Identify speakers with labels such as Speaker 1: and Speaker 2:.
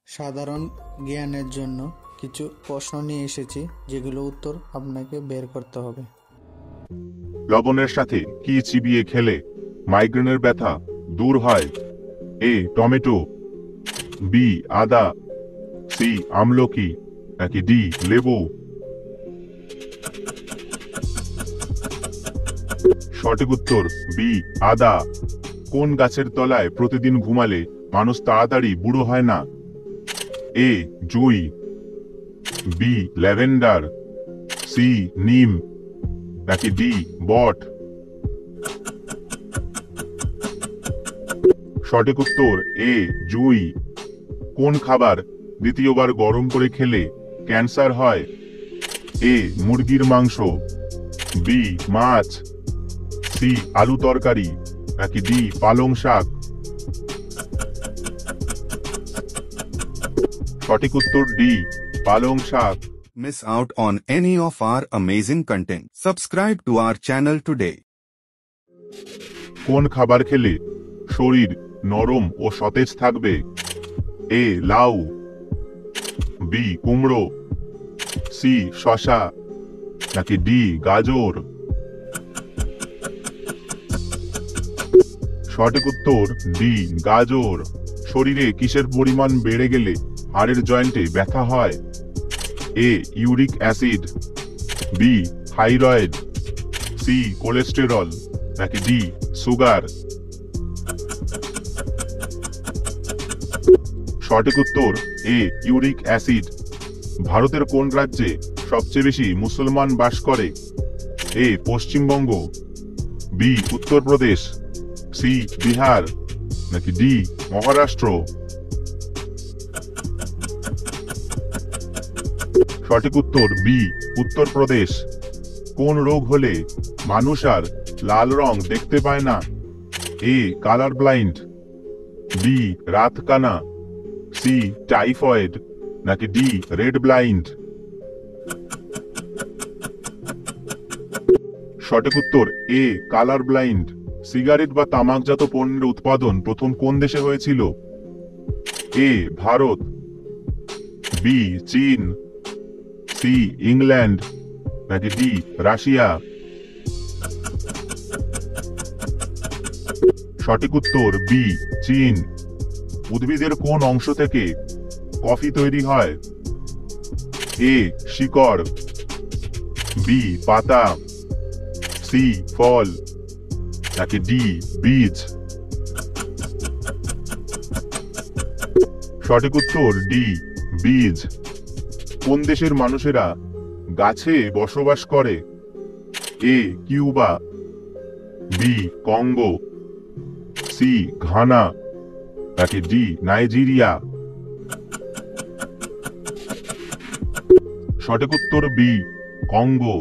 Speaker 1: সাধারণ জ্ঞানের জন্য কিছু প্রশ্ন নিয়ে এসেছি, যেগুলো উত্তর আপনাকে বের করতে হবে।
Speaker 2: লবণের সাথে কি চিবিয়ে খেলে মাইগ্রেনের ব্যথা দূর হয়? এ টমেটো, বি আদা, সি আমলকি, নাকি ডি লেবু? সঠিক উত্তর বি আদা। কোন গাছের তলায় প্রতিদিন ঘুমালে মানুষ তাড়াতাড়ি বুড়ো হয় না? এ জুই, বি ল্যাভেন্ডার, সি নিম, নাকি ডি বট? সঠিক উত্তর এ জুই। কোন খাবার দ্বিতীয়বার গরম করে খেলে ক্যান্সার হয়? এ মুরগির মাংস, বি মাছ, সি আলু তরকারি, নাকি ডি পালং শাক? সঠিক উত্তর ডি পালং শাক।
Speaker 3: Miss out on any of our amazing content. Subscribe to our channel today.
Speaker 2: কোন খাবার খেলে শরীর নরম ও সতেজ থাকবে? এ লাউ, বি কুমড়ো, সি শসা, নাকি ডি গাজর? সঠিক উত্তর ডি গাজর। শরীরে কিসের পরিমাণ বেড়ে গেলে হাড়ের জয়েন্টে ব্যথা হয়? A uric acid, B thyroid, C cholesterol, নাকি ডি সুগার? সঠিক উত্তর এ ইউরিক অ্যাসিড। ভারতের কোন রাজ্যে সবচেয়ে বেশি মুসলমান বাস করে? এ পশ্চিমবঙ্গ, বি উত্তরপ্রদেশ, সি বিহার, নাকি ডি মহারাষ্ট্র? সঠিক উত্তর বি উত্তরপ্রদেশ। কোন রোগ হলে মানুষ আর লাল রং দেখতে পায় না? এ কালার ব্লাইন্ড, বি রাতকানা, সি টাইফয়েড, নাকি ডি রেড ব্লাইন্ড? সঠিক উত্তর এ কালার ব্লাইন্ড। সিগারেট বা তামাকজাত পণ্যের উৎপাদন প্রথম কোন দেশে হয়েছিল? এ ভারত, বি চীন, সি ইংল্যান্ড, নাকি ডি রাশিয়া? সঠিক উত্তর বি চীন। উদ্ভিদের কোন অংশ থেকে কফি তৈরি হয়? এ শিকড়, বি পাতা, সি ফল, নাকি ডি বীজ? সঠিক উত্তর ডি বীজ। কোন দেশের মানুষেরা গাছে বসবাস করে? A Cuba, B Congo, C Ghana, নাকি ডি নাইজেরিয়া? সঠিক উত্তর বি কঙ্গো।